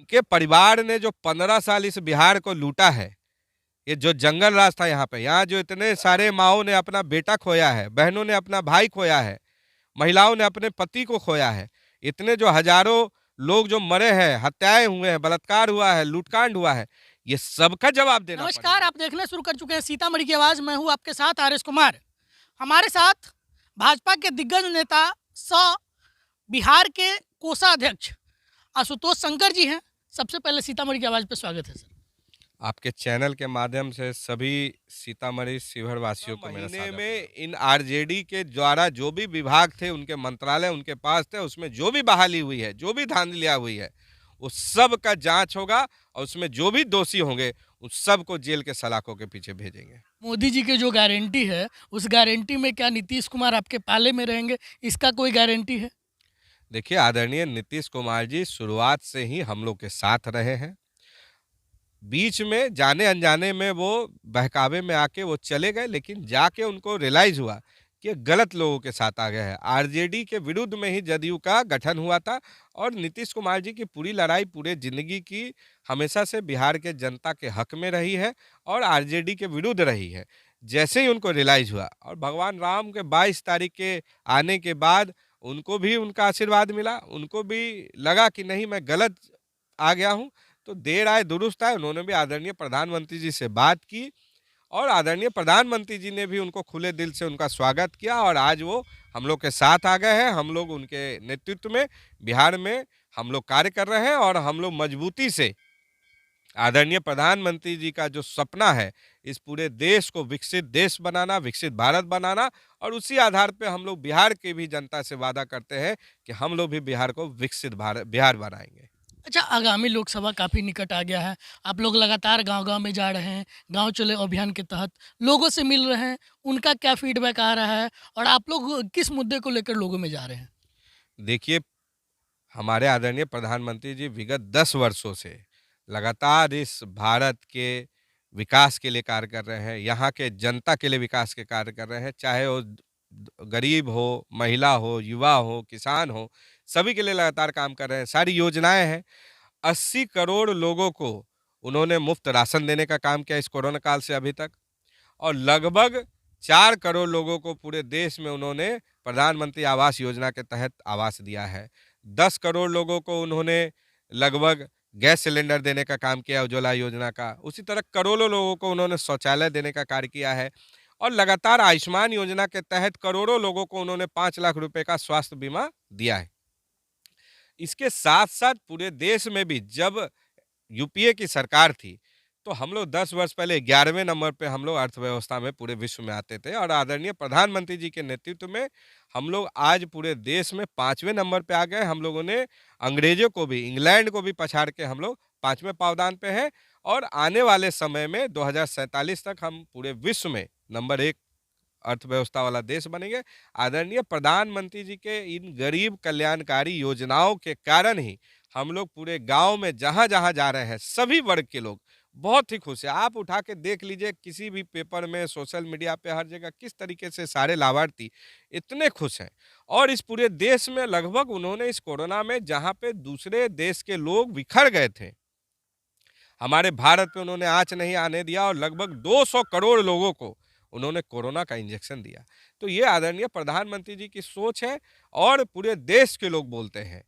के परिवार ने जो 15 साल इस बिहार को लूटा है, ये जो जंगल राज था यहाँ पे, यहाँ जो इतने सारे माओं ने अपना बेटा खोया है, बहनों ने अपना भाई खोया है, महिलाओं ने अपने पति को खोया है, इतने जो हजारों लोग जो मरे हैं, हत्याएं हुए हैं, बलात्कार हुआ है, लूटकांड हुआ है, ये सबका जवाब देना नमस्कार, पड़ेगा। आप देखना शुरू कर चुके हैं सीतामढ़ी की आवाज़। मैं हूं आपके साथ आर.एस. कुमार। हमारे साथ भाजपा के दिग्गज नेता बिहार के कोषाध्यक्ष आशुतोष शंकर जी हैं। सबसे पहले सीतामढ़ी की आवाज़ पे स्वागत है सर। आपके चैनल के माध्यम से सभी सीतामढ़ी शिवहर वासियों को मेरा महीने महीने में इन आरजेडी के द्वारा जो भी विभाग थे, उनके मंत्रालय उनके पास थे, उसमें जो भी बहाली हुई है, जो भी धांधलियाँ हुई है, उस सब का जांच होगा और उसमें जो भी दोषी होंगे उस सब को जेल के सलाखों के पीछे भेजेंगे। मोदी जी के जो गारंटी है, उस गारंटी में क्या नीतीश कुमार आपके पाले में रहेंगे, इसका कोई गारंटी है? देखिए, आदरणीय नीतीश कुमार जी शुरुआत से ही हम लोग के साथ रहे हैं। बीच में जाने अनजाने में वो बहकावे में आके वो चले गए, लेकिन जाके उनको रियलाइज हुआ कि ये गलत लोगों के साथ आ गए हैं। आरजेडी के विरुद्ध में ही जदयू का गठन हुआ था और नीतीश कुमार जी की पूरी लड़ाई पूरे जिंदगी की हमेशा से बिहार के जनता के हक में रही है और आरजेडी के विरुद्ध रही है। जैसे ही उनको रियलाइज हुआ और भगवान राम के 22 तारीख के आने के बाद उनको भी उनका आशीर्वाद मिला, उनको भी लगा कि नहीं, मैं गलत आ गया हूँ, तो देर आए दुरुस्त आए। उन्होंने भी आदरणीय प्रधानमंत्री जी से बात की और आदरणीय प्रधानमंत्री जी ने भी उनको खुले दिल से उनका स्वागत किया और आज वो हम लोग के साथ आ गए हैं। हम लोग उनके नेतृत्व में बिहार में हम लोग कार्य कर रहे हैं और हम लोग मजबूती से आदरणीय प्रधानमंत्री जी का जो सपना है, इस पूरे देश को विकसित देश बनाना, विकसित भारत बनाना, और उसी आधार पे हम लोग बिहार की भी जनता से वादा करते हैं कि हम लोग भी बिहार को विकसित भारत बिहार बनाएंगे। अच्छा, आगामी लोकसभा काफ़ी निकट आ गया है। आप लोग लगातार गांव-गांव में जा रहे हैं, गांव चलो अभियान के तहत लोगों से मिल रहे हैं, उनका क्या फीडबैक आ रहा है और आप लोग किस मुद्दे को लेकर लोगों में जा रहे हैं? देखिए, हमारे आदरणीय प्रधानमंत्री जी विगत 10 वर्षों से लगातार इस भारत के विकास के लिए कार्य कर रहे हैं, यहाँ के जनता के लिए विकास के कार्य कर रहे हैं, चाहे वो गरीब हो, महिला हो, युवा हो, किसान हो, सभी के लिए लगातार काम कर रहे हैं। सारी योजनाएं हैं। 80 करोड़ लोगों को उन्होंने मुफ्त राशन देने का काम किया इस कोरोना काल से अभी तक, और लगभग 4 करोड़ लोगों को पूरे देश में उन्होंने प्रधानमंत्री आवास योजना के तहत आवास दिया है। 10 करोड़ लोगों को उन्होंने लगभग गैस सिलेंडर देने का काम किया उज्ज्वला योजना का। उसी तरह करोड़ों लोगों को उन्होंने शौचालय देने का कार्य किया है और लगातार आयुष्मान योजना के तहत करोड़ों लोगों को उन्होंने 5 लाख रुपए का स्वास्थ्य बीमा दिया है। इसके साथ-साथ पूरे देश में भी जब यूपीए की सरकार थी, तो हम लोग 10 वर्ष पहले 11वें नंबर पे हम लोग अर्थव्यवस्था में पूरे विश्व में आते थे और आदरणीय प्रधानमंत्री जी के नेतृत्व में हम लोग आज पूरे देश में 5वें नंबर पे आ गए। हम लोगों ने अंग्रेजों को भी, इंग्लैंड को भी पछाड़ के हम लोग 5वें पावदान पे हैं और आने वाले समय में 2047 तक हम पूरे विश्व में नंबर 1 अर्थव्यवस्था वाला देश बनेंगे। आदरणीय प्रधानमंत्री जी के इन गरीब कल्याणकारी योजनाओं के कारण ही हम लोग पूरे गांव में जहां-जहां जा रहे हैं, सभी वर्ग के लोग बहुत ही खुश हैं। आप उठा के देख लीजिए किसी भी पेपर में, सोशल मीडिया पे, हर जगह किस तरीके से सारे लाभार्थी इतने खुश हैं। और इस पूरे देश में लगभग उन्होंने इस कोरोना में जहाँ पे दूसरे देश के लोग बिखर गए थे, हमारे भारत पे उन्होंने आँच नहीं आने दिया और लगभग 200 करोड़ लोगों को उन्होंने कोरोना का इंजेक्शन दिया। तो ये आदरणीय प्रधानमंत्री जी की सोच है और पूरे देश के लोग बोलते हैं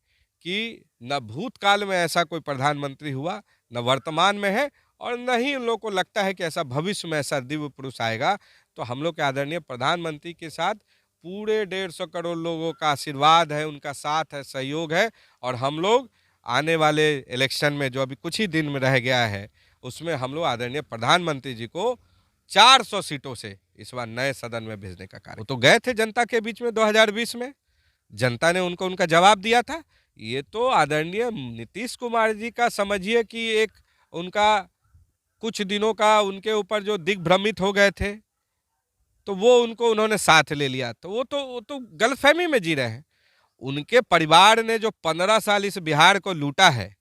कि न भूतकाल में ऐसा कोई प्रधानमंत्री हुआ, न वर्तमान में है और न ही उन लोगों को लगता है कि ऐसा भविष्य में ऐसा दिव्य पुरुष आएगा। तो हम लोग के आदरणीय प्रधानमंत्री के साथ पूरे 150 करोड़ लोगों का आशीर्वाद है, उनका साथ है, सहयोग है और हम लोग आने वाले इलेक्शन में जो अभी कुछ ही दिन में रह गया है, उसमें हम लोग आदरणीय प्रधानमंत्री जी को 400 सीटों से इस बार नए सदन में भेजने का कार्य। वो तो गए थे जनता के बीच में 2020 में, जनता ने उनको उनका जवाब दिया था। ये तो आदरणीय नीतीश कुमार जी का समझिए कि एक उनका कुछ दिनों का उनके ऊपर जो दिग्भ्रमित हो गए थे, तो वो उनको उन्होंने साथ ले लिया। तो वो तो गलतफहमी में जी रहे हैं। उनके परिवार ने जो 15 साल इस बिहार को लूटा है,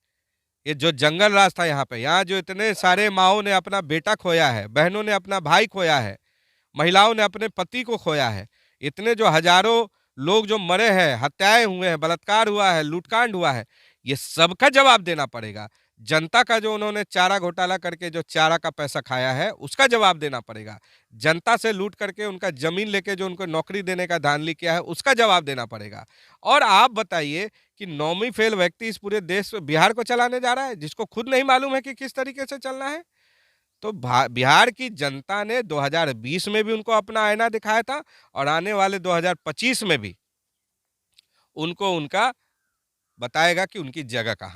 ये जो जंगल राज था यहाँ पे, यहाँ जो इतने सारे माओं ने अपना बेटा खोया है, बहनों ने अपना भाई खोया है, महिलाओं ने अपने पति को खोया है, इतने जो हजारों लोग जो मरे हैं, हत्याएं हुए हैं, बलात्कार हुआ है, लूटकांड हुआ है, ये सबका जवाब देना पड़ेगा। जनता का जो उन्होंने चारा घोटाला करके जो चारा का पैसा खाया है, उसका जवाब देना पड़ेगा। जनता से लूट करके उनका ज़मीन लेके जो उनको नौकरी देने का धांधली किया है, उसका जवाब देना पड़ेगा। और आप बताइए कि 9वीं फेल व्यक्ति इस पूरे देश में बिहार को चलाने जा रहा है, जिसको खुद नहीं मालूम है कि किस तरीके से चलना है? तो बिहार की जनता ने 2020 में भी उनको अपना आईना दिखाया था और आने वाले 2025 में भी उनको उनका बताएगा कि उनकी जगह कहाँ।